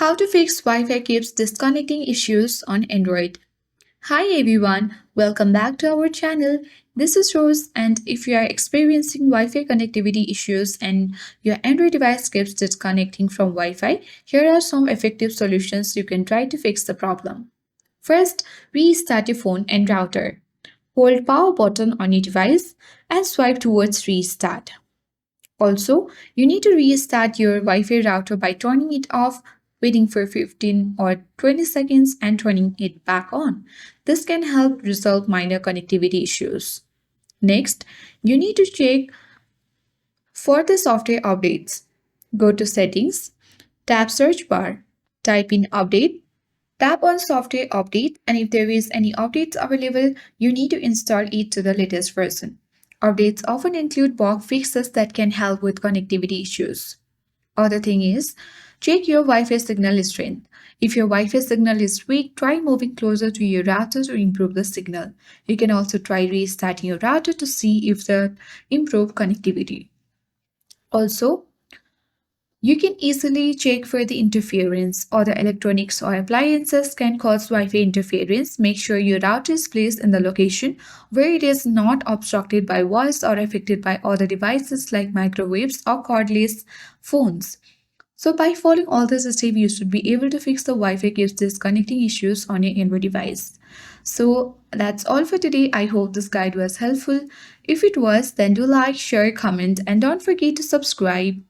How to fix Wi-Fi keeps disconnecting issues on Android. Hi everyone, welcome back to our channel. This is Rose, and if you are experiencing Wi-Fi connectivity issues and your Android device keeps disconnecting from Wi-Fi, here are some effective solutions you can try to fix the problem. First, restart your phone and router. Hold power button on your device and swipe towards restart. Also, you need to restart your Wi-Fi router by turning it off, waiting for 15 or 20 seconds and turning it back on. This can help resolve minor connectivity issues. Next, you need to check for the software updates. Go to Settings, tap Search bar, type in Update, tap on Software Update, and if there is any updates available, you need to install it to the latest version. Updates often include bug fixes that can help with connectivity issues. Other thing is, check your Wi-Fi signal strength. If your Wi-Fi signal is weak, try moving closer to your router to improve the signal. You can also try restarting your router to see if that improve connectivity. Also, you can easily check for the interference. Other electronics or appliances can cause Wi-Fi interference. Make sure your router is placed in the location where it is not obstructed by voice or affected by other devices like microwaves or cordless phones. So by following all this steps, you should be able to fix the Wi-Fi keeps disconnecting issues on your Android device. So that's all for today. I hope this guide was helpful. If it was, then do like, share, comment, and don't forget to subscribe.